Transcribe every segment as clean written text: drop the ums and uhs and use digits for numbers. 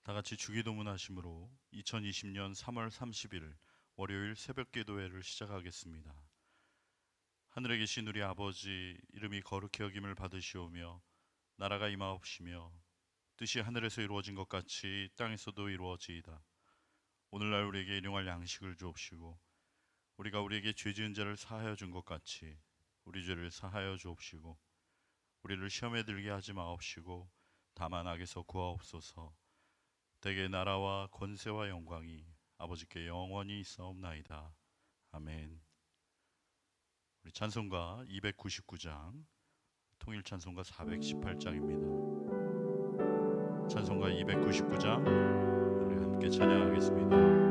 다 같이 주기도문 하심으로 2020년 3월 30일 월요일 새벽 기도회를 시작하겠습니다. 하늘에 계신 우리 아버지, 이름이 거룩히 여김을 받으시오며 나라가 임하옵시며 뜻이 하늘에서 이루어진 것 같이 땅에서도 이루어지이다. 오늘날 우리에게 일용할 양식을 주옵시고 우리가 우리에게 죄 지은 자를 사하여 준 것 같이 우리 죄를 사하여 주옵시고 우리를 시험에 들게 하지 마옵시고 다만 악에서 구하옵소서. 대개 나라와 권세와 영광이 아버지께 영원히 있사옵나이다. 아멘. 우리 찬송가 299장, 통일 찬송가 418장입니다. 찬송가 299장 우리 함께 찬양하겠습니다.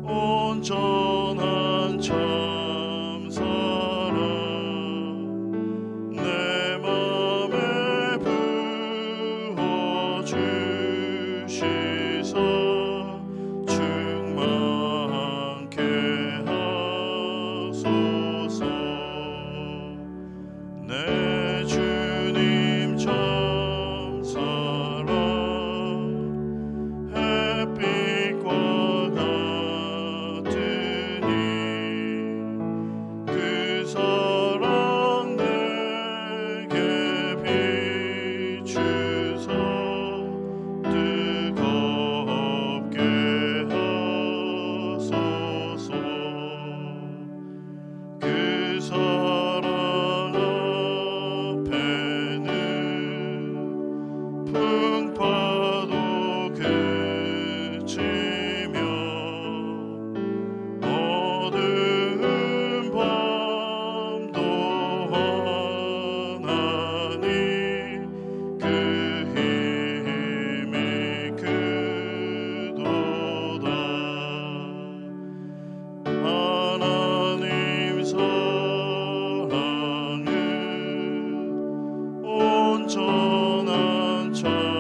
온전한 참사랑 내 맘에 부어주시사 충만케 하소서. 내 주님 참사랑 햇빛과 온전한 참사랑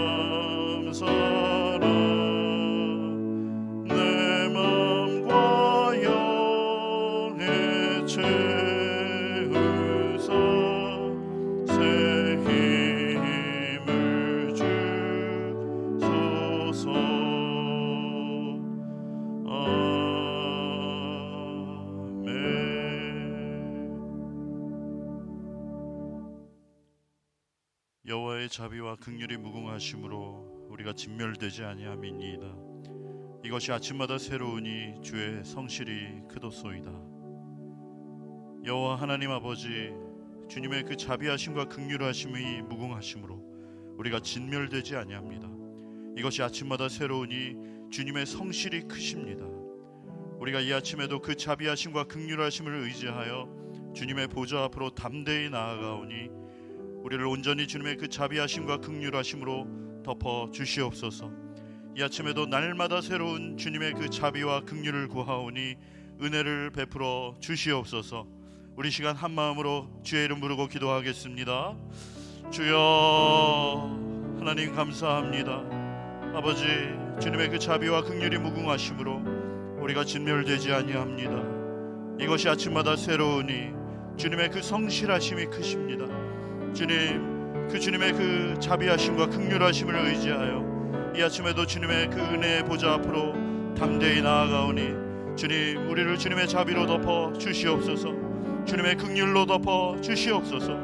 내 맘과 영에 채우사 새 힘을 주소서. 여호와의 자비와 긍휼이 무궁하심으로 우리가 진멸되지 아니함이니이다. 이것이 아침마다 새로우니 주의 성실이 크도소이다. 여호와 하나님 아버지, 주님의 그 자비하심과 긍휼하심이 무궁하심으로 우리가 진멸되지 아니합니다. 이것이 아침마다 새로우니 주님의 성실이 크십니다. 우리가 이 아침에도 그 자비하심과 긍휼하심을 의지하여 주님의 보좌 앞으로 담대히 나아가오니 우리를 온전히 주님의 그 자비하심과 긍휼하심으로 덮어 주시옵소서. 이 아침에도 날마다 새로운 주님의 그 자비와 긍휼을 구하오니 은혜를 베풀어 주시옵소서. 우리 시간 한 마음으로 주의 이름 부르고 기도하겠습니다. 주여, 하나님 감사합니다. 아버지, 주님의 그 자비와 긍휼이 무궁하심으로 우리가 진멸되지 아니합니다. 이것이 아침마다 새로우니 주님의 그 성실하심이 크십니다. 주님, 그 주님의 그 자비하심과 긍휼하심을 의지하여 이 아침에도 주님의 그 은혜의 보좌 앞으로 담대히 나아가오니 주님, 우리를 주님의 자비로 덮어 주시옵소서. 주님의 긍휼로 덮어 주시옵소서.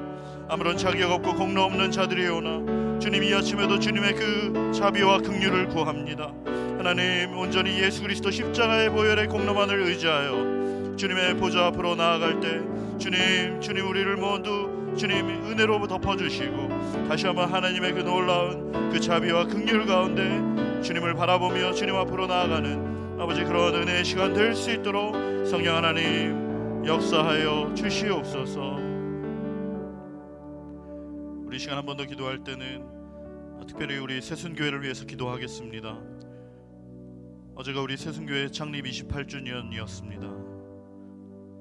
아무런 자격 없고 공로 없는 자들이 오나 주님, 이 아침에도 주님의 그 자비와 긍휼을 구합니다. 하나님, 온전히 예수 그리스도 십자가의 보혈의 공로만을 의지하여 주님의 보좌 앞으로 나아갈 때 주님 우리를 모두 주님 은혜로 덮어주시고 다시 한번 하나님의 그 놀라운 그 자비와 긍휼 가운데 주님을 바라보며 주님 앞으로 나아가는 아버지, 그런 은혜의 시간 될 수 있도록 성령 하나님 역사하여 주시옵소서. 우리 시간 한 번 더 기도할 때는 특별히 우리 새순교회를 위해서 기도하겠습니다. 어제가 우리 새순교회 창립 28주년이었습니다.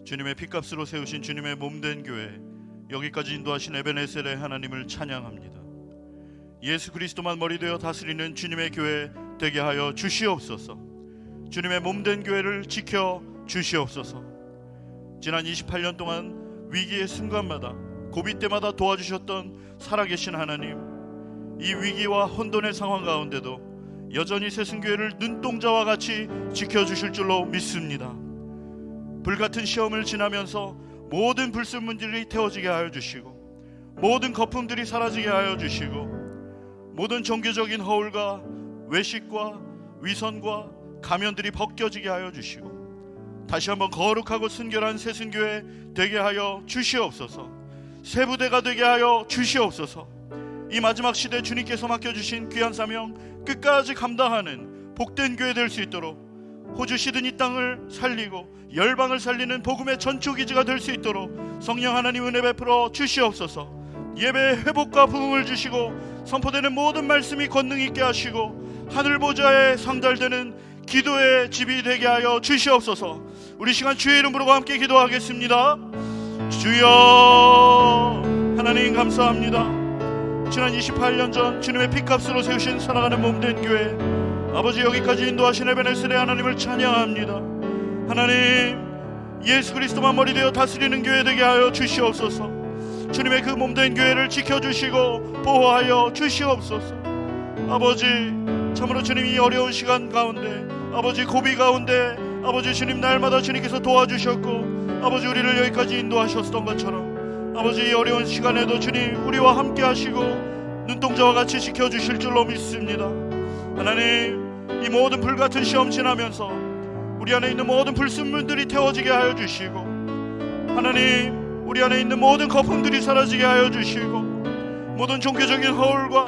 주님의 피값으로 세우신 주님의 몸된 교회, 여기까지 인도하신 에베네셀의 하나님을 찬양합니다. 예수 그리스도만 머리 되어 다스리는 주님의 교회 되게 하여 주시옵소서. 주님의 몸된 교회를 지켜 주시옵소서. 지난 28년 동안 위기의 순간마다 고비 때마다 도와주셨던 살아계신 하나님, 이 위기와 혼돈의 상황 가운데도 여전히 새순교회를 눈동자와 같이 지켜주실 줄로 믿습니다. 불같은 시험을 지나면서 모든 불순물들이 태워지게 하여 주시고, 모든 거품들이 사라지게 하여 주시고, 모든 종교적인 허울과 외식과 위선과 가면들이 벗겨지게 하여 주시고, 다시 한번 거룩하고 순결한 새순교회 되게 하여 주시옵소서. 새부대가 되게 하여 주시옵소서. 이 마지막 시대 주님께서 맡겨주신 귀한 사명 끝까지 감당하는 복된 교회 될 수 있도록, 호주 시드니 땅을 살리고 열방을 살리는 복음의 전초기지가 될 수 있도록 성령 하나님 은혜 베풀어 주시옵소서. 예배의 회복과 부흥을 주시고, 선포되는 모든 말씀이 권능 있게 하시고, 하늘 보좌에 상달되는 기도의 집이 되게 하여 주시옵소서. 우리 시간 주의 이름으로 함께 기도하겠습니다. 주여, 하나님 감사합니다. 지난 28년 전 주님의 피값으로 세우신 살아가는 몸된 교회, 아버지 여기까지 인도하신 에베네셀의 하나님을 찬양합니다. 하나님, 예수 그리스도만 머리 되어 다스리는 교회 되게 하여 주시옵소서. 주님의 그 몸된 교회를 지켜주시고 보호하여 주시옵소서. 아버지, 참으로 주님 이 어려운 시간 가운데, 아버지 고비 가운데, 아버지 주님 날마다 주님께서 도와주셨고, 아버지 우리를 여기까지 인도하셨던 것처럼, 아버지 이 어려운 시간에도 주님 우리와 함께 하시고 눈동자와 같이 지켜주실 줄로 믿습니다. 하나님, 이 모든 불같은 시험 지나면서 우리 안에 있는 모든 불순물들이 태워지게 하여 주시고, 하나님 우리 안에 있는 모든 거품들이 사라지게 하여 주시고, 모든 종교적인 허울과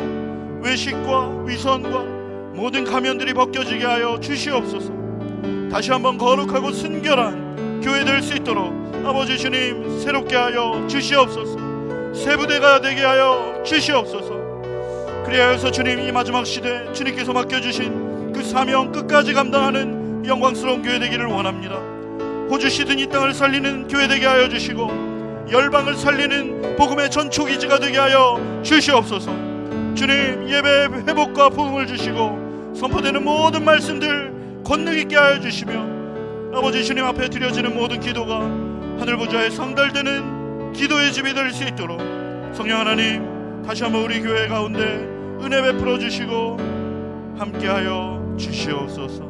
외식과 위선과 모든 가면들이 벗겨지게 하여 주시옵소서. 다시 한번 거룩하고 순결한 교회 될 수 있도록 아버지 주님 새롭게 하여 주시옵소서. 새부대가 되게 하여 주시옵소서. 그리하여서 주님 이 마지막 시대 주님께서 맡겨주신 그 사명 끝까지 감당하는 영광스러운 교회 되기를 원합니다. 호주 시드니 땅을 살리는 교회 되게 하여 주시고, 열방을 살리는 복음의 전초기지가 되게 하여 주시옵소서. 주님 예배 회복과 부흥을 주시고, 선포되는 모든 말씀들 권능 있게 하여 주시며, 아버지 주님 앞에 드려지는 모든 기도가 하늘 보좌에 상달되는 기도의 집이 될 수 있도록 성령 하나님 다시 한번 우리 교회 가운데 은혜 베풀어 주시고 함께하여 주시옵소서.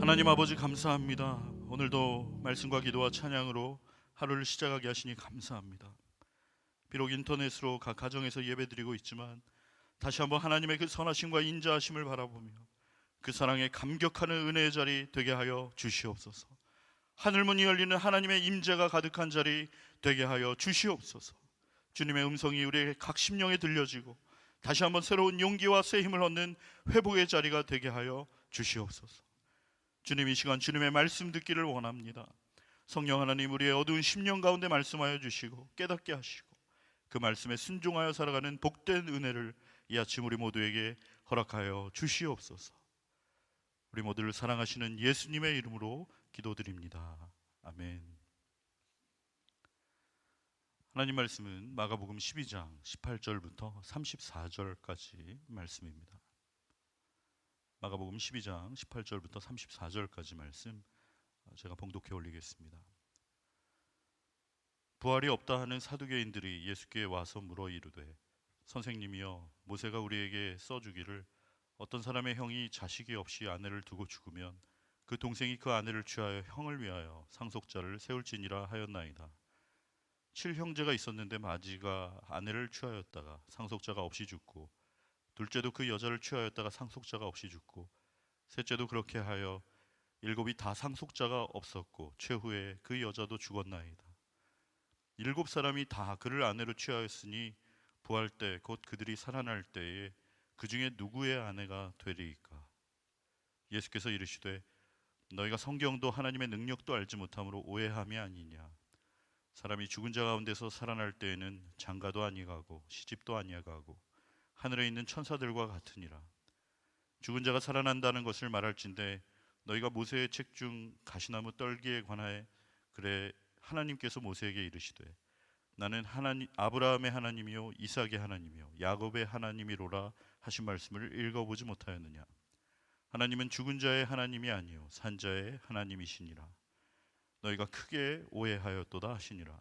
하나님 아버지 감사합니다. 오늘도 말씀과 기도와 찬양으로 하루를 시작하게 하시니 감사합니다. 비록 인터넷으로 각 가정에서 예배드리고 있지만 다시 한번 하나님의 그 선하심과 인자하심을 바라보며 그 사랑에 감격하는 은혜의 자리 되게 하여 주시옵소서. 하늘문이 열리는 하나님의 임재가 가득한 자리 되게 하여 주시옵소서. 주님의 음성이 우리의 각 심령에 들려지고 다시 한번 새로운 용기와 새 힘을 얻는 회복의 자리가 되게 하여 주시옵소서. 주님 이 시간 주님의 말씀 듣기를 원합니다. 성령 하나님 우리의 어두운 심령 가운데 말씀하여 주시고 깨닫게 하시고 그 말씀에 순종하여 살아가는 복된 은혜를 이 아침 우리 모두에게 허락하여 주시옵소서. 우리 모두를 사랑하시는 예수님의 이름으로 기도드립니다. 아멘. 하나님 말씀은 마가복음 12장 18절부터 34절까지 말씀입니다. 마가복음 12장 18절부터 34절까지 말씀 제가 봉독해 올리겠습니다. 부활이 없다 하는 사두개인들이 예수께 와서 물어 이르되, 선생님이여, 모세가 우리에게 써주기를 어떤 사람의 형이 자식이 없이 아내를 두고 죽으면 그 동생이 그 아내를 취하여 형을 위하여 상속자를 세울지니라 하였나이다. 7형제가 있었는데 마지가 아내를 취하였다가 상속자가 없이 죽고, 둘째도 그 여자를 취하였다가 상속자가 없이 죽고, 셋째도 그렇게 하여 7이 다 상속자가 없었고 최후에 그 여자도 죽었나이다. 7사람이 다 그를 아내로 취하였으니 부활 때 곧 그들이 살아날 때에 그 중에 누구의 아내가 되리이까? 예수께서 이르시되, 너희가 성경도 하나님의 능력도 알지 못함으로 오해함이 아니냐. 사람이 죽은 자 가운데서 살아날 때에는 장가도 아니가고 시집도 아니가고 하늘에 있는 천사들과 같으니라. 죽은 자가 살아난다는 것을 말할진대 너희가 모세의 책 중 가시나무 떨기에 관하여 그래 하나님께서 모세에게 이르시되 나는 하나님 아브라함의 하나님이요 이삭의 하나님이요 야곱의 하나님이로라 하신 말씀을 읽어보지 못하였느냐. 하나님은 죽은 자의 하나님이 아니요 산 자의 하나님이시니라. 너희가 크게 오해하였도다 하시니라.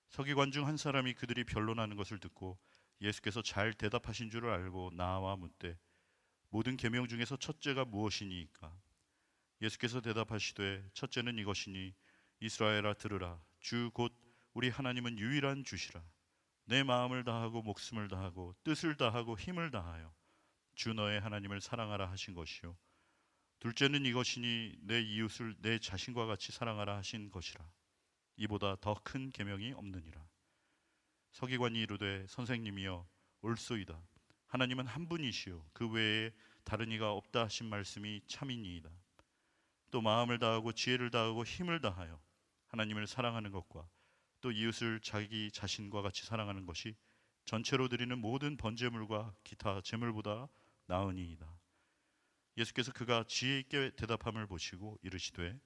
서기관 중 한 사람이 그들이 변론하는 것을 듣고 예수께서 잘 대답하신 줄을 알고 나와 묻되 모든 계명 중에서 첫째가 무엇이니이까? 예수께서 대답하시되 첫째는 이것이니 이스라엘아 들으라. 주 곧 우리 하나님은 유일한 주시라. 내 마음을 다하고 목숨을 다하고 뜻을 다하고 힘을 다하여 주 너의 하나님을 사랑하라 하신 것이요. 둘째는 이것이니 내 이웃을 내 자신과 같이 사랑하라 하신 것이라. 이보다 더 큰 계명이 없느니라. 서기관이 이르되 선생님이여 옳소이다. 하나님은 한 분이시요 그 외에 다른 이가 없다 하신 말씀이 참이니이다. 또 마음을 다하고 지혜를 다하고 힘을 다하여 하나님을 사랑하는 것과 또 이웃을 자기 자신과 같이 사랑하는 것이 전체로 드리는 모든 번제물과 기타 제물보다 나으니이다. 예수께서 그가 지혜 있게 대답함을 보시고 이르시되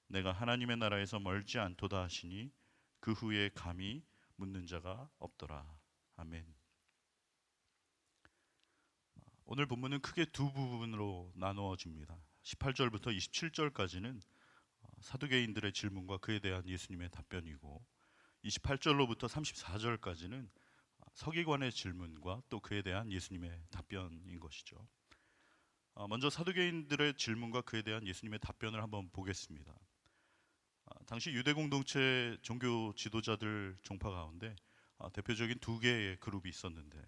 내가 하나님의 나라에서 멀지 않도다 하시니 그 후에 감히 묻는 자가 없더라. 아멘. 오늘 본문은 크게 두 부분으로 나누어집니다. 18절부터 27절까지는 사두개인들의 질문과 그에 대한 예수님의 답변이고 28절로부터 34절까지는 서기관의 질문과 또 그에 대한 예수님의 답변인 것이죠. 먼저 사두개인들의 질문과 그에 대한 예수님의 답변을 한번 보겠습니다. 당시 유대 공동체 종교 지도자들 종파 가운데 대표적인 두 개의 그룹이 있었는데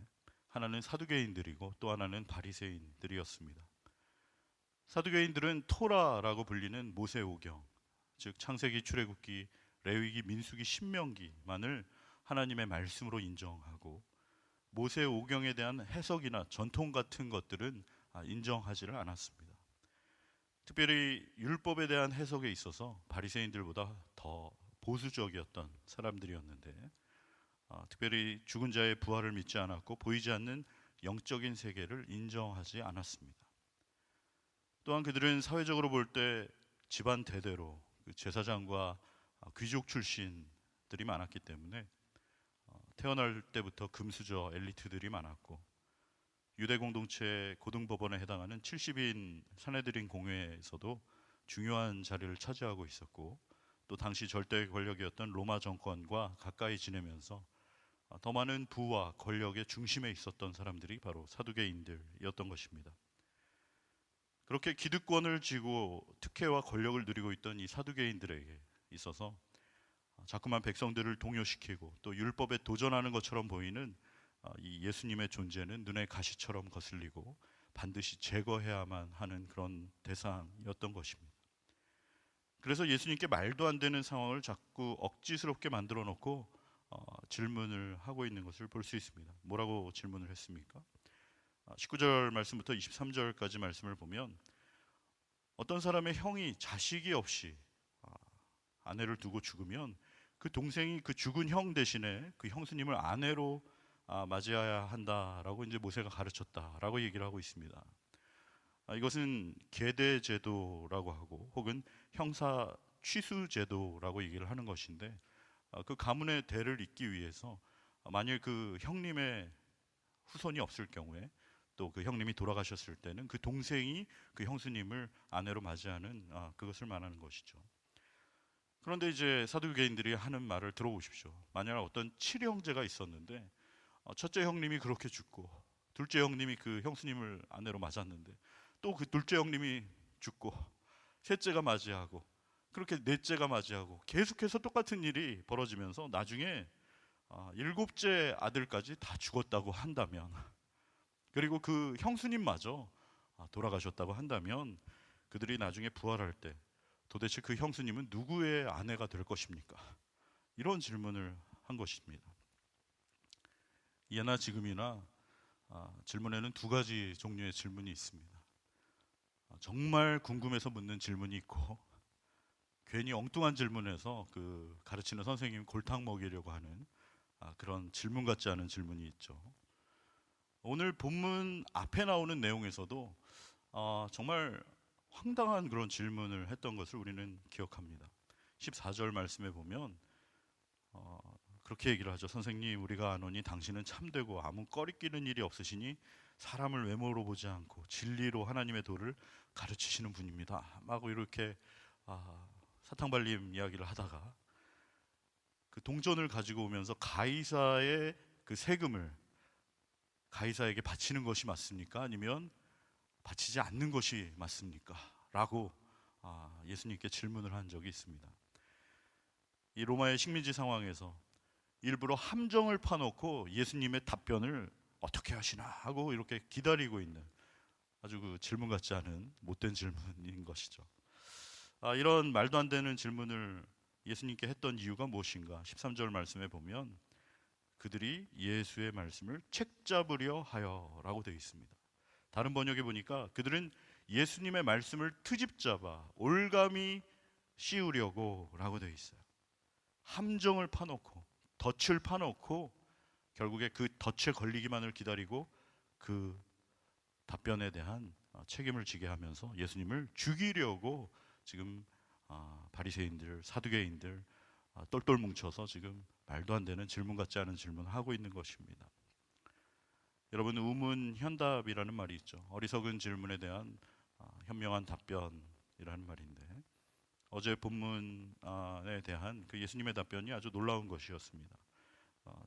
하나는 사두개인들이고 또 하나는 바리새인들이었습니다. 사두개인들은 토라라고 불리는 모세오경, 즉 창세기, 출애굽기, 레위기, 민수기, 신명기만을 하나님의 말씀으로 인정하고 모세오경에 대한 해석이나 전통 같은 것들은 인정하지를 않았습니다. 특별히 율법에 대한 해석에 있어서 바리새인들보다 더 보수적이었던 사람들이었는데 특별히 죽은 자의 부활을 믿지 않았고 보이지 않는 영적인 세계를 인정하지 않았습니다. 또한 그들은 사회적으로 볼 때 집안 대대로 제사장과 귀족 출신들이 많았기 때문에 태어날 때부터 금수저 엘리트들이 많았고 유대 공동체 고등법원에 해당하는 70인 사내들인 공회에서도 중요한 자리를 차지하고 있었고 또 당시 절대 권력이었던 로마 정권과 가까이 지내면서 더 많은 부와 권력의 중심에 있었던 사람들이 바로 사두개인들이었던 것입니다. 그렇게 기득권을 쥐고 특혜와 권력을 누리고 있던 이 사두개인들에게 있어서 자꾸만 백성들을 동요시키고 또 율법에 도전하는 것처럼 보이는 이 예수님의 존재는 눈의 가시처럼 거슬리고 반드시 제거해야만 하는 그런 대상이었던 것입니다. 그래서 예수님께 말도 안 되는 상황을 자꾸 억지스럽게 만들어 놓고 질문을 하고 있는 것을 볼 수 있습니다. 뭐라고 질문을 했습니까? 19절 말씀부터 23절까지 말씀을 보면 어떤 사람의 형이 자식이 없이 아내를 두고 죽으면 그 동생이 그 죽은 형 대신에 그 형수님을 아내로 맞이해야 한다라고 이제 모세가 가르쳤다라고 얘기를 하고 있습니다. 이것은 계대 제도라고 하고 혹은 형사 취수 제도라고 얘기를 하는 것인데 그 가문의 대를 잇기 위해서 만일 그 형님의 후손이 없을 경우에 또 그 형님이 돌아가셨을 때는 그 동생이 그 형수님을 아내로 맞이하는 그것을 말하는 것이죠. 그런데 이제 사두개인들이 하는 말을 들어보십시오. 만약 어떤 칠형제가 있었는데 첫째 형님이 그렇게 죽고 둘째 형님이 그 형수님을 아내로 맞았는데 또 그 둘째 형님이 죽고 셋째가 맞이하고 그렇게 넷째가 맞이하고 계속해서 똑같은 일이 벌어지면서 나중에 일곱째 아들까지 다 죽었다고 한다면 그리고 그 형수님마저 돌아가셨다고 한다면 그들이 나중에 부활할 때 도대체 그 형수님은 누구의 아내가 될 것입니까? 이런 질문을 한 것입니다. 예나 지금이나 질문에는 두 가지 종류의 질문이 있습니다. 정말 궁금해서 묻는 질문이 있고 괜히 엉뚱한 질문에서 그 가르치는 선생님이 골탕 먹이려고 하는 그런 질문 같지 않은 질문이 있죠. 오늘 본문 앞에 나오는 내용에서도 정말 황당한 그런 질문을 했던 것을 우리는 기억합니다. 14절 말씀에 보면 그렇게 얘기를 하죠. 선생님, 우리가 아노니 당신은 참되고 아무 꺼리끼는 일이 없으시니 사람을 외모로 보지 않고 진리로 하나님의 도를 가르치시는 분입니다. 막 이렇게 사탕발림 이야기를 하다가 그 동전을 가지고 오면서 가이사의 그 세금을 가이사에게 바치는 것이 맞습니까? 아니면 바치지 않는 것이 맞습니까? 라고 예수님께 질문을 한 적이 있습니다. 이 로마의 식민지 상황에서 일부러 함정을 파놓고 예수님의 답변을 어떻게 하시나 하고 이렇게 기다리고 있는 아주 그 질문 같지 않은 못된 질문인 것이죠. 이런 말도 안 되는 질문을 예수님께 했던 이유가 무엇인가? 13절 말씀에 보면 그들이 예수의 말씀을 책잡으려 하여라고 되어 있습니다. 다른 번역에 보니까 그들은 예수님의 말씀을 트집잡아 올감이 씌우려고 라고 되어 있어요. 함정을 파놓고 덫을 파놓고 결국에 그 덫에 걸리기만을 기다리고 그 답변에 대한 책임을 지게 하면서 예수님을 죽이려고 지금 바리새인들, 사두개인들 똘똘 뭉쳐서 지금 말도 안 되는 질문 같지 않은 질문을 하고 있는 것입니다. 여러분, 우문현답이라는 말이 있죠. 어리석은 질문에 대한 현명한 답변이라는 말인데 어제 본문에 대한 그 예수님의 답변이 아주 놀라운 것이었습니다.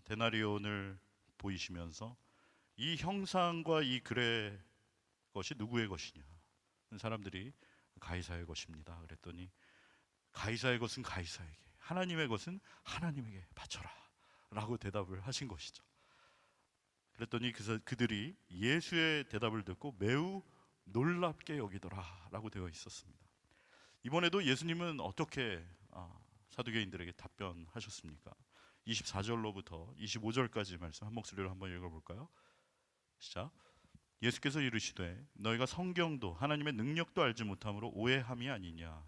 데나리온을 보이시면서 이 형상과 이 글의 것이 누구의 것이냐? 사람들이 가이사의 것입니다. 그랬더니 가이사의 것은 가이사에게, 하나님의 것은 하나님에게 바쳐라 라고 대답을 하신 것이죠. 그랬더니 그들이 예수의 대답을 듣고 매우 놀랍게 여기더라 라고 되어 있었습니다. 이번에도 예수님은 어떻게 사두개인들에게 답변하셨습니까? 24절로부터 25절까지 말씀 한 목소리로 한번 읽어볼까요? 시작. 예수께서 이르시되 너희가 성경도 하나님의 능력도 알지 못함으로 오해함이 아니냐.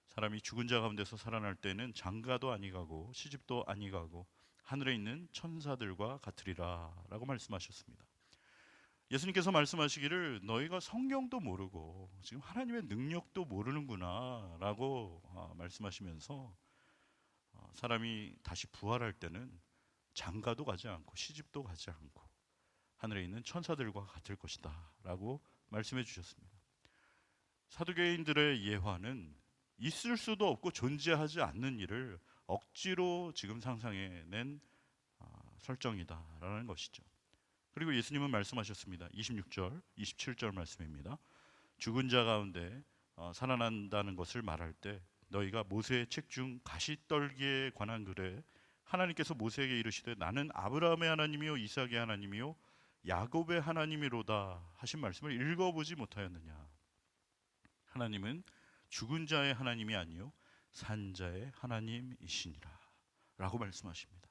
사람이 죽은 자 가운데서 살아날 때는 장가도 아니가고 시집도 아니가고 하늘에 있는 천사들과 같으리라 라고 말씀하셨습니다. 예수님께서 말씀하시기를 너희가 성경도 모르고 지금 하나님의 능력도 모르는구나 라고 말씀하시면서 사람이 다시 부활할 때는 장가도 가지 않고 시집도 가지 않고 하늘에 있는 천사들과 같을 것이다 라고 말씀해 주셨습니다. 사두개인들의 예화는 있을 수도 없고 존재하지 않는 일을 억지로 지금 상상해낸 설정이다라는 것이죠. 그리고 예수님은 말씀하셨습니다. 26절, 27절 말씀입니다. 죽은 자 가운데 살아난다는 것을 말할 때 너희가 모세의 책 중 가시떨기에 관한 글에 하나님께서 모세에게 이르시되 나는 아브라함의 하나님이요 이삭의 하나님이요 야곱의 하나님이로다 하신 말씀을 읽어보지 못하였느냐. 하나님은 죽은 자의 하나님이 아니요 산 자의 하나님이시니라 라고 말씀하십니다.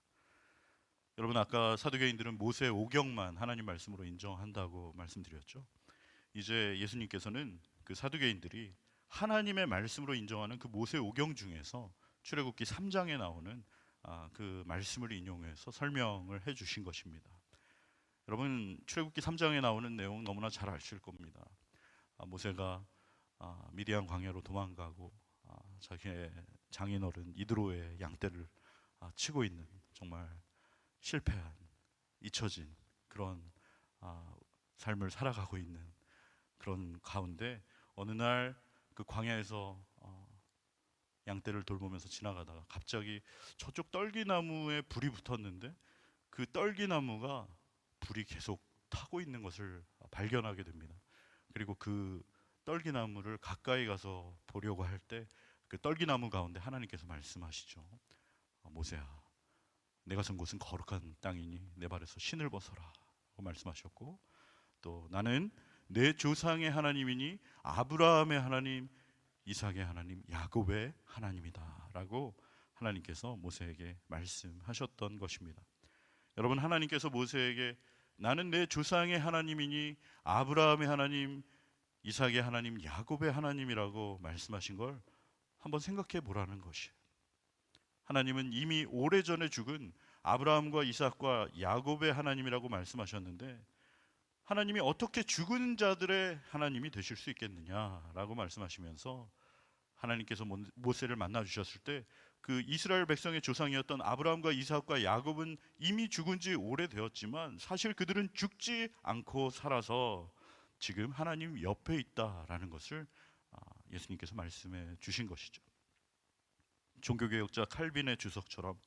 여러분, 아까 사두개인들은 모세 오경만 하나님 말씀으로 인정한다고 말씀드렸죠. 이제 예수님께서는 그 사두개인들이 하나님의 말씀으로 인정하는 그 모세 오경 중에서 출애굽기 3장에 나오는 그 말씀을 인용해서 설명을 해 주신 것입니다. 여러분, 출애굽기 3장에 나오는 내용 너무나 잘 아실 겁니다. 모세가 미디안 광야로 도망가고 자기의 장인어른 이드로의 양떼를 치고 있는 정말 실패한, 잊혀진 그런 삶을 살아가고 있는 그런 가운데 어느 날 그 광야에서 양떼를 돌보면서 지나가다가 갑자기 저쪽 떨기나무에 불이 붙었는데 그 떨기나무가 불이 계속 타고 있는 것을 발견하게 됩니다. 그리고 그 떨기나무를 가까이 가서 보려고 할 때 그 떨기나무 가운데 하나님께서 말씀하시죠. 모세야, 내가 선 곳은 거룩한 땅이니 내 발에서 신을 벗어라 라고 말씀하셨고, 또 나는 내 조상의 하나님이니 아브라함의 하나님, 이삭의 하나님, 야곱의 하나님이다 라고 하나님께서 모세에게 말씀하셨던 것입니다. 여러분, 하나님께서 모세에게 나는 내 조상의 하나님이니 아브라함의 하나님, 이삭의 하나님, 야곱의 하나님이라고 말씀하신 걸 한번 생각해 보라는 것이에요. 하나님은 이미 오래전에 죽은 아브라함과 이삭과 야곱의 하나님이라고 말씀하셨는데 하나님이 어떻게 죽은 자들의 하나님이 되실 수 있겠느냐라고 말씀하시면서 하나님께서 모세를 만나 주셨을 때 그 이스라엘 백성의 조상이었던 아브라함과 이삭과 야곱은 이미 죽은 지 오래되었지만 사실 그들은 죽지 않고 살아서 지금 하나님 옆에 있다라는 것을 예수님께서 말씀해 주신 것이죠. 종교개혁자 칼빈의 주석처럼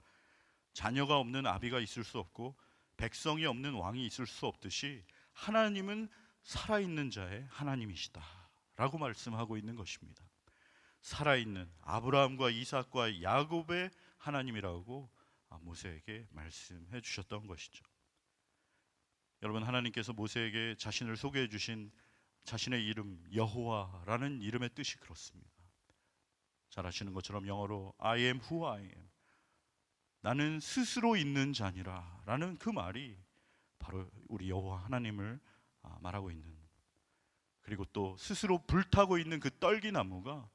자녀가 없는 아비가 있을 수 없고 백성이 없는 왕이 있을 수 없듯이 하나님은 살아있는 자의 하나님이시다 라고 말씀하고 있는 것입니다. 살아있는 아브라함과 이삭과 야곱의 하나님이라고 모세에게 말씀해 주셨던 것이죠. 여러분, 하나님께서 모세에게 자신을 소개해 주신 자신의 이름 여호와라는 이름의 뜻이 그렇습니다. 잘 아시는 것처럼 영어로 I am who I am, 나는 스스로 있는 자니라 라는 그 말이 바로 우리 여호와 하나님을 말하고 있는, 그리고 또 스스로 불타고 있는 그 떨기나무가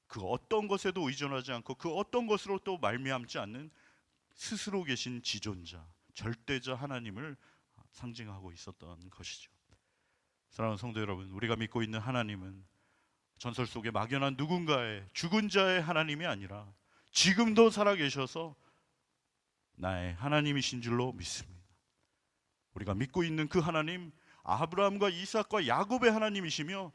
그 어떤 것에도 의존하지 않고 그 어떤 것으로 또 말미암지 않는 스스로 계신 지존자, 절대자 하나님을 상징하고 있었던 것이죠. 사랑하는 성도 여러분, 우리가 믿고 있는 하나님은 전설 속에 막연한 누군가의 죽은 자의 하나님이 아니라 지금도 살아계셔서 나의 하나님이신 줄로 믿습니다. 우리가 믿고 있는 그 하나님, 아브라함과 이삭과 야곱의 하나님이시며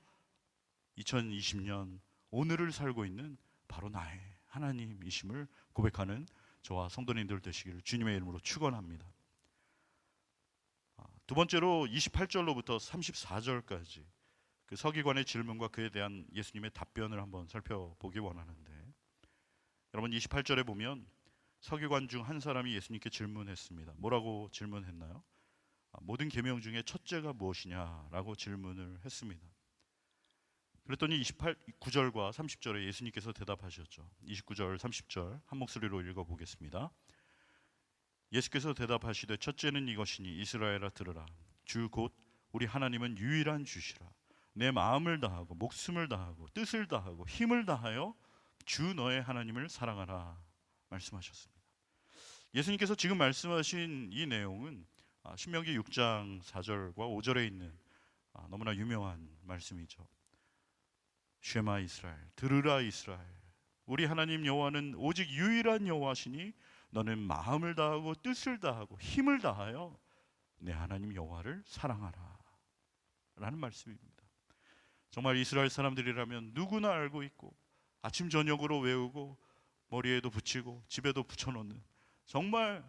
2020년 오늘을 살고 있는 바로 나의 하나님이심을 고백하는 저와 성도님들 되시기를 주님의 이름으로 축원합니다. 두 번째로 28절로부터 34절까지 그 서기관의 질문과 그에 대한 예수님의 답변을 한번 살펴보기 원하는데, 여러분 28절에 보면 서기관 중 한 사람이 예수님께 질문했습니다. 뭐라고 질문했나요? 모든 계명 중에 첫째가 무엇이냐라고 질문을 했습니다. 그랬더니 29절과 30절에 예수님께서 대답하셨죠. 29절 30절 한 목소리로 읽어보겠습니다. 예수께서 대답하시되 첫째는 이것이니 이스라엘아 들으라. 주 곧 우리 하나님은 유일한 주시라. 내 마음을 다하고 목숨을 다하고 뜻을 다하고 힘을 다하여 주 너의 하나님을 사랑하라 말씀하셨습니다. 예수님께서 지금 말씀하신 이 내용은 신명기 6장 4절과 5절에 있는 너무나 유명한 말씀이죠. 쉐마 이스라엘, 들으라 이스라엘, 우리 하나님 여호와는 오직 유일한 여호와시니 너는 마음을 다하고 뜻을 다하고 힘을 다하여 내 하나님 여호와를 사랑하라 라는 말씀입니다. 정말 이스라엘 사람들이라면 누구나 알고 있고 아침 저녁으로 외우고 머리에도 붙이고 집에도 붙여놓는, 정말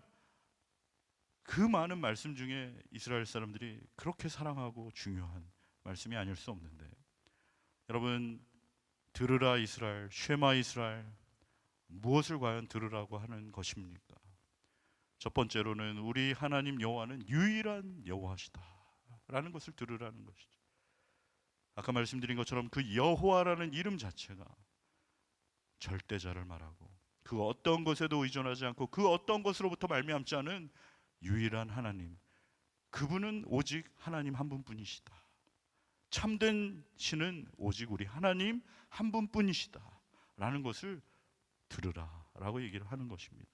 그 많은 말씀 중에 이스라엘 사람들이 그렇게 사랑하고 중요한 말씀이 아닐 수 없는데, 여러분 들으라 이스라엘, 쉐마 이스라엘, 무엇을 과연 들으라고 하는 것입니까? 첫 번째로는 우리 하나님 여호와는 유일한 여호와시다 라는 것을 들으라는 것이죠. 아까 말씀드린 것처럼 그 여호와라는 이름 자체가 절대자를 말하고 그 어떤 것에도 의존하지 않고 그 어떤 것으로부터 말미암지 않은 유일한 하나님, 그분은 오직 하나님 한 분뿐이시다. 참된 신은 오직 우리 하나님 한 분뿐이시다 라는 것을 들으라 라고 얘기를 하는 것입니다.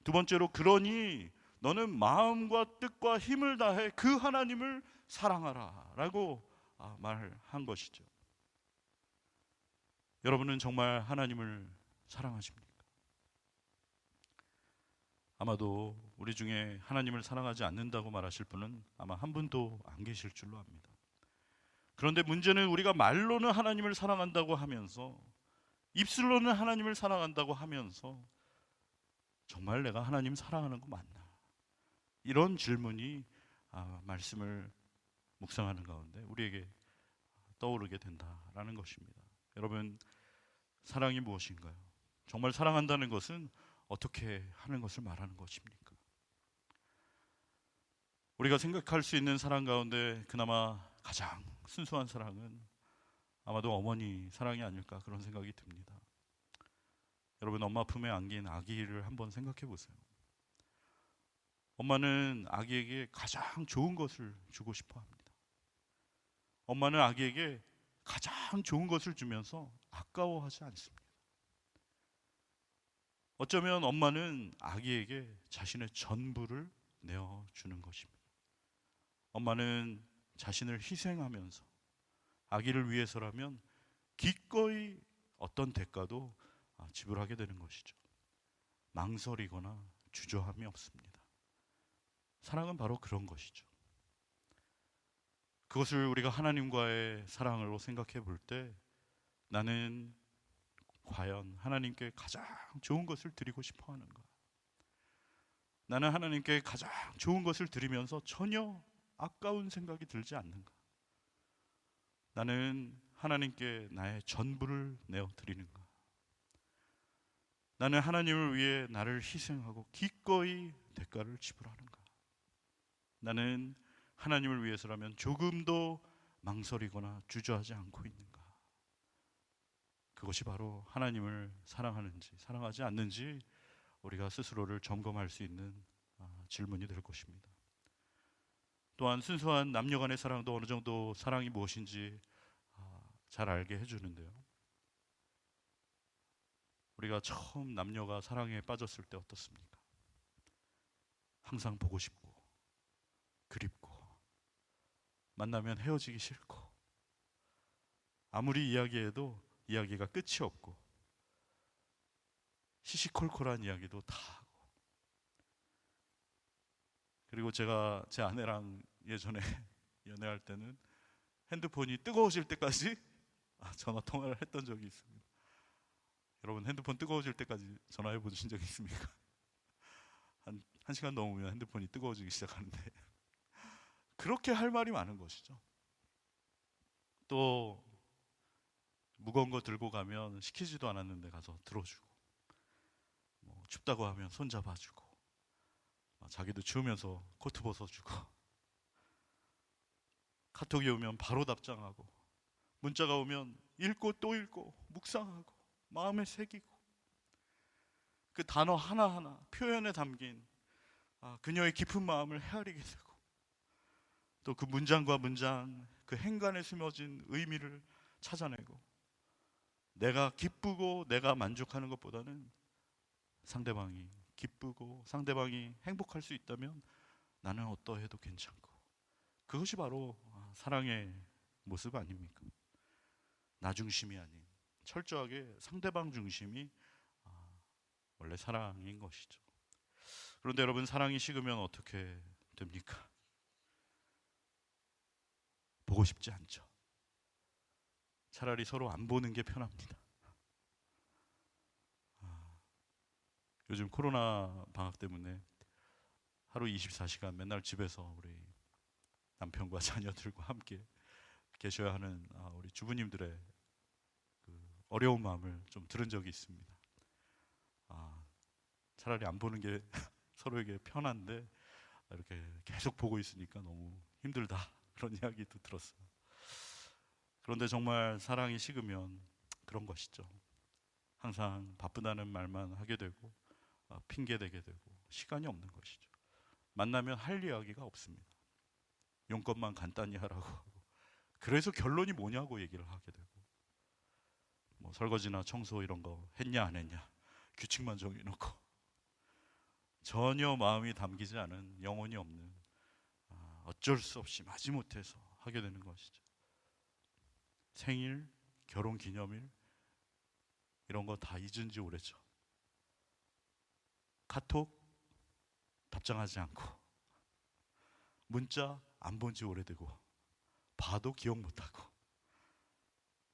두 번째로, 그러니 너는 마음과 뜻과 힘을 다해 그 하나님을 사랑하라 라고 말한 것이죠. 여러분은 정말 하나님을 사랑하십니까? 아마도 우리 중에 하나님을 사랑하지 않는다고 말하실 분은 아마 한 분도 안 계실 줄로 압니다. 그런데 문제는 우리가 말로는 하나님을 사랑한다고 하면서, 입술로는 하나님을 사랑한다고 하면서 정말 내가 하나님 사랑하는 거 맞나? 이런 질문이 말씀을 묵상하는 가운데 우리에게 떠오르게 된다라는 것입니다. 여러분, 사랑이 무엇인가요? 정말 사랑한다는 것은 어떻게 하는 것을 말하는 것입니까? 우리가 생각할 수 있는 사랑 가운데 그나마 가장 순수한 사랑은 아마도 어머니 사랑이 아닐까, 그런 생각이 듭니다. 여러분, 엄마 품에 안긴 아기를 한번 생각해 보세요. 엄마는 아기에게 가장 좋은 것을 주고 싶어 합니다. 엄마는 아기에게 가장 좋은 것을 주면서 아까워하지 않습니다. 어쩌면 엄마는 아기에게 자신의 전부를 내어주는 것입니다. 엄마는 자신을 희생하면서 아기를 위해서라면 기꺼이 어떤 대가도 지불하게 되는 것이죠. 망설이거나 주저함이 없습니다. 사랑은 바로 그런 것이죠. 그것을 우리가 하나님과의 사랑으로 생각해 볼 때 나는 과연 하나님께 가장 좋은 것을 드리고 싶어 하는가? 나는 하나님께 가장 좋은 것을 드리면서 전혀 아까운 생각이 들지 않는가? 나는 하나님께 나의 전부를 내어 드리는가? 나는 하나님을 위해 나를 희생하고 기꺼이 대가를 지불하는가? 나는 하나님을 위해서라면 조금도 망설이거나 주저하지 않고 있는가? 그것이 바로 하나님을 사랑하는지 사랑하지 않는지 우리가 스스로를 점검할 수 있는 질문이 될 것입니다. 또한 순수한 남녀 간의 사랑도 어느 정도 사랑이 무엇인지 잘 알게 해주는데요. 우리가 처음 남녀가 사랑에 빠졌을 때 어떻습니까? 항상 보고 싶고 그립고 만나면 헤어지기 싫고 아무리 이야기해도 이야기가 끝이 없고 시시콜콜한 이야기도 다 하고, 그리고 제가 제 아내랑 예전에 연애할 때는 핸드폰이 뜨거워질 때까지 전화 통화를 했던 적이 있습니다. 여러분 핸드폰 뜨거워질 때까지 전화해 보신 적 있습니까? 한 시간 넘으면 핸드폰이 뜨거워지기 시작하는데 그렇게 할 말이 많은 것이죠. 또 무거운 거 들고 가면 시키지도 않았는데 가서 들어주고, 춥다고 하면 손잡아주고, 자기도 추우면서 코트 벗어주고, 카톡이 오면 바로 답장하고, 문자가 오면 읽고 또 읽고 묵상하고 마음에 새기고, 그 단어 하나하나 표현에 담긴 그녀의 깊은 마음을 헤아리게 되고, 또 그 문장과 문장 그 행간에 숨어진 의미를 찾아내고, 내가 기쁘고 내가 만족하는 것보다는 상대방이 기쁘고 상대방이 행복할 수 있다면 나는 어떠해도 괜찮고, 그것이 바로 사랑의 모습 아닙니까? 나 중심이 아닌 철저하게 상대방 중심이 원래 사랑인 것이죠. 그런데 여러분, 사랑이 식으면 어떻게 됩니까? 보고 싶지 않죠. 차라리 서로 안 보는 게 편합니다. 요즘 코로나 방학 때문에 하루 24시간 맨날 집에서 우리 남편과 자녀들과 함께 계셔야 하는 우리 주부님들의 그 어려운 마음을 좀 들은 적이 있습니다. 차라리 안 보는 게 서로에게 편한데 이렇게 계속 보고 있으니까 너무 힘들다, 그런 이야기도 들었어요. 그런데 정말 사랑이 식으면 그런 것이죠. 항상 바쁘다는 말만 하게 되고 핑계 대게 되고 시간이 없는 것이죠. 만나면 할 이야기가 없습니다. 용건만 간단히 하라고 하고, 그래서 결론이 뭐냐고 얘기를 하게 되고, 설거지나 청소 이런 거 했냐 안 했냐 규칙만 정해놓고 전혀 마음이 담기지 않은, 영혼이 없는, 어쩔 수 없이 마지못해서 하게 되는 것이죠. 생일, 결혼기념일 이런 거 다 잊은 지 오래죠. 카톡 답장하지 않고, 문자 안 본 지 오래되고, 봐도 기억 못하고,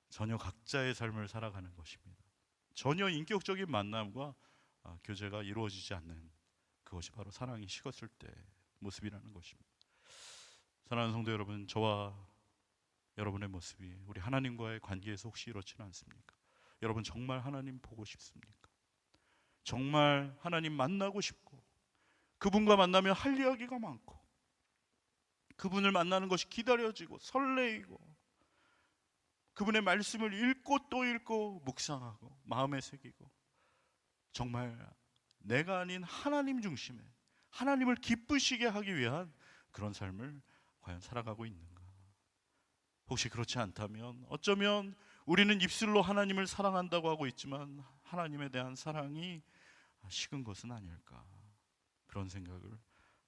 전혀 각자의 삶을 살아가는 것입니다. 전혀 인격적인 만남과 교제가 이루어지지 않는, 그것이 바로 사랑이 식었을 때 모습이라는 것입니다. 사랑하는 성도 여러분, 저와 여러분의 모습이 우리 하나님과의 관계에서 혹시 이렇지는 않습니까? 여러분 정말 하나님 보고 싶습니까? 정말 하나님 만나고 싶고, 그분과 만나면 할 이야기가 많고, 그분을 만나는 것이 기다려지고 설레이고, 그분의 말씀을 읽고 또 읽고 묵상하고 마음에 새기고, 정말 내가 아닌 하나님 중심에 하나님을 기쁘시게 하기 위한 그런 삶을 과연 살아가고 있는가? 혹시 그렇지 않다면 어쩌면 우리는 입술로 하나님을 사랑한다고 하고 있지만 하나님에 대한 사랑이 식은 것은 아닐까, 그런 생각을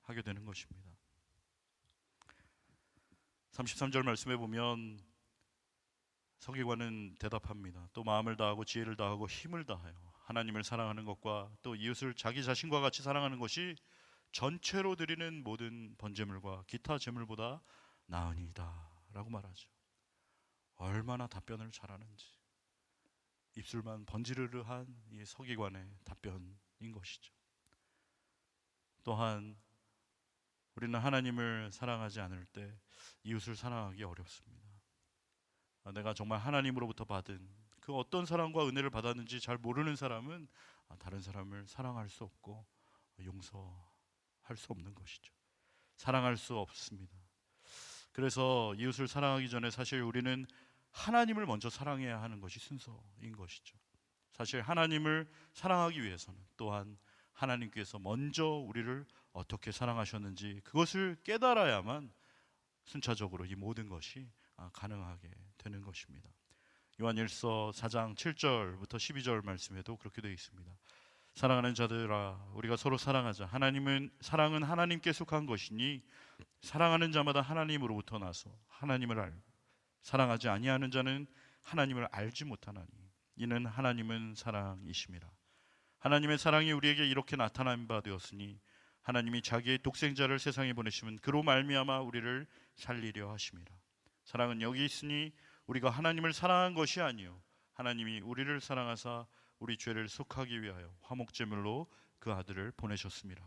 하게 되는 것입니다. 33절 말씀에 보면 서기관은 대답합니다. 또 마음을 다하고 지혜를 다하고 힘을 다하여 하나님을 사랑하는 것과 또 이웃을 자기 자신과 같이 사랑하는 것이 전체로 드리는 모든 번제물과 기타 제물보다 나으니이다 라고 말하죠. 얼마나 답변을 잘하는지, 입술만 번지르르한 이 서기관의 답변인 것이죠. 또한 우리는 하나님을 사랑하지 않을 때 이웃을 사랑하기 어렵습니다. 내가 정말 하나님으로부터 받은 그 어떤 사랑과 은혜를 받았는지 잘 모르는 사람은 다른 사람을 사랑할 수 없고 용서할 수 없는 것이죠. 사랑할 수 없습니다. 그래서 이웃을 사랑하기 전에 사실 우리는 하나님을 먼저 사랑해야 하는 것이 순서인 것이죠. 사실 하나님을 사랑하기 위해서는 또한 하나님께서 먼저 우리를 어떻게 사랑하셨는지 그것을 깨달아야만 순차적으로 이 모든 것이 가능하게 되는 것입니다. 요한일서 4장 7절부터 12절 말씀에도 그렇게 되어 있습니다. 사랑하는 자들아, 우리가 서로 사랑하자. 사랑은 하나님께 속한 것이니 사랑하는 자마다 하나님으로부터 나서 하나님을 알고 사랑하지 아니하는 자는 하나님을 알지 못하나니 이는 하나님은 사랑이심이라. 하나님의 사랑이 우리에게 이렇게 나타난 바 되었으니 하나님이 자기의 독생자를 세상에 보내시면 그로 말미암아 우리를 살리려 하심이라. 사랑은 여기 있으니 우리가 하나님을 사랑한 것이 아니요 하나님이 우리를 사랑하사 우리 죄를 속하기 위하여 화목제물로 그 아들을 보내셨습니다.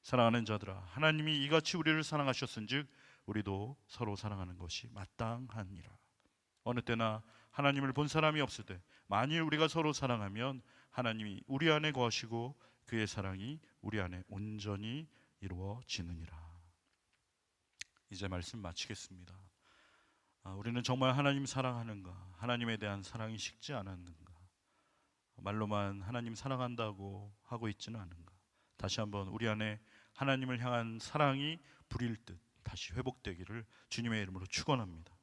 사랑하는 자들아, 하나님이 이같이 우리를 사랑하셨은즉 우리도 서로 사랑하는 것이 마땅하니라. 어느 때나 하나님을 본 사람이 없을 때 만일 우리가 서로 사랑하면 하나님이 우리 안에 거하시고 그의 사랑이 우리 안에 온전히 이루어지느니라. 이제 말씀 마치겠습니다. 우리는 정말 하나님 사랑하는가? 하나님에 대한 사랑이 식지 않았는가? 말로만 하나님 사랑한다고 하고 있지는 않은가? 다시 한번 우리 안에 하나님을 향한 사랑이 불일 듯 다시 회복되기를 주님의 이름으로 축원합니다.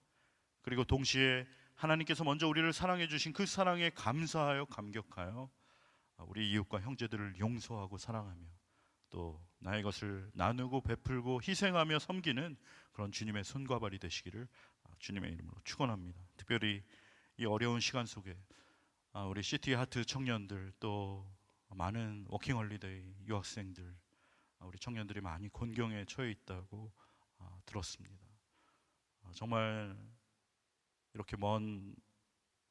그리고 동시에 하나님께서 먼저 우리를 사랑해 주신 그 사랑에 감사하여 감격하여 우리 이웃과 형제들을 용서하고 사랑하며 또 나의 것을 나누고 베풀고 희생하며 섬기는 그런 주님의 손과 발이 되시기를 주님의 이름으로 축원합니다. 특별히 이 어려운 시간 속에 우리 시티 하트 청년들 또 많은 워킹홀리데이 유학생들 우리 청년들이 많이 곤경에 처해 있다고 들었습니다. 정말 이렇게 먼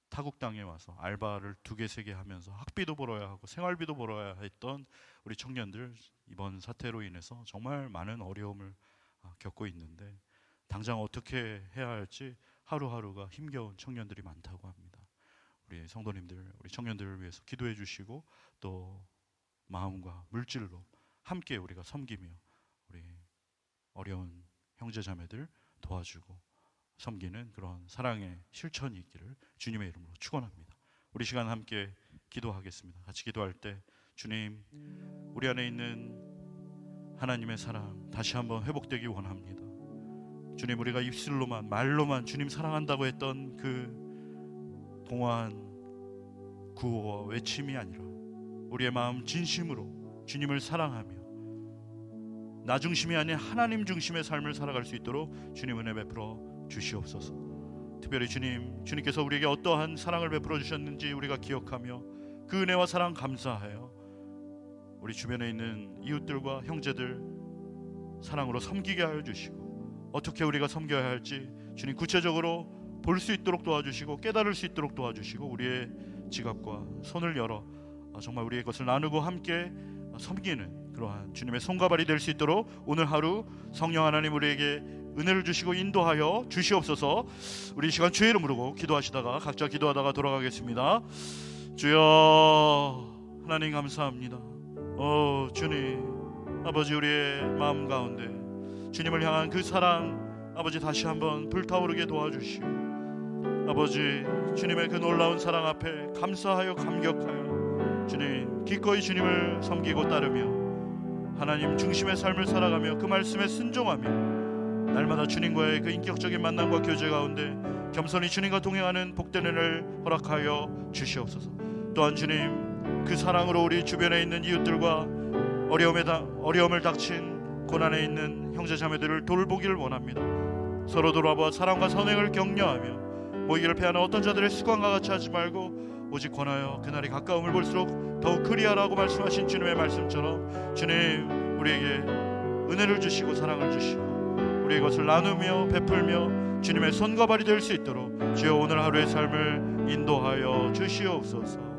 타국 땅에 와서 알바를 2개, 3개 하면서 학비도 벌어야 하고 생활비도 벌어야 했던 우리 청년들 이번 사태로 인해서 정말 많은 어려움을 겪고 있는데 당장 어떻게 해야 할지 하루하루가 힘겨운 청년들이 많다고 합니다. 우리 성도님들, 우리 청년들을 위해서 기도해 주시고 또 마음과 물질로 함께 우리가 섬기며 우리 어려운 형제자매들 도와주고 섬기는 그런 사랑의 실천이 있기를 주님의 이름으로 축원합니다. 우리 시간 함께 기도하겠습니다. 같이 기도할 때 주님, 우리 안에 있는 하나님의 사랑 다시 한번 회복되기 원합니다. 주님, 우리가 입술로만 말로만 주님 사랑한다고 했던 그 공허한 구호와 외침이 아니라 우리의 마음 진심으로 주님을 사랑하며 나 중심이 아닌 하나님 중심의 삶을 살아갈 수 있도록 주님 은혜 베풀어 주시옵소서. 특별히 주님께서 우리에게 어떠한 사랑을 베풀어 주셨는지 우리가 기억하며 그 은혜와 사랑 감사하여 우리 주변에 있는 이웃들과 형제들 사랑으로 섬기게 하여 주시고 어떻게 우리가 섬겨야 할지 주님 구체적으로 볼 수 있도록 도와주시고 깨달을 수 있도록 도와주시고 우리의 지갑과 손을 열어 정말 우리의 것을 나누고 함께 섬기는 그러한 주님의 손과 발이 될 수 있도록 오늘 하루 성령 하나님 우리에게 은혜를 주시고 인도하여 주시옵소서. 우리 이 시간 주의 이름 부르고 기도하시다가 각자 기도하다가 돌아가겠습니다. 주여 하나님 감사합니다. 주님 아버지 우리의 마음 가운데 주님을 향한 그 사랑 아버지 다시 한번 불타오르게 도와주시고 아버지 주님의 그 놀라운 사랑 앞에 감사하여 감격하여 주님 기꺼이 주님을 섬기고 따르며 하나님 중심의 삶을 살아가며 그 말씀에 순종하며 날마다 주님과의 그 인격적인 만남과 교제 가운데 겸손히 주님과 동행하는 복된 은혜를 허락하여 주시옵소서. 또한 주님 그 사랑으로 우리 주변에 있는 이웃들과 어려움을 닥친 고난에 있는 형제자매들을 돌보기를 원합니다. 서로 돌아보아 사랑과 선행을 격려하며 모이기를 패하는 어떤 자들의 습관과 같이 하지 말고 오직 권하여 그날이 가까움을 볼수록 더욱 그리하라고 말씀하신 주님의 말씀처럼 주님 우리에게 은혜를 주시고 사랑을 주시고 우리 이것을 나누며 베풀며 주님의 손과 발이 될 수 있도록 주여 오늘 하루의 삶을 인도하여 주시옵소서.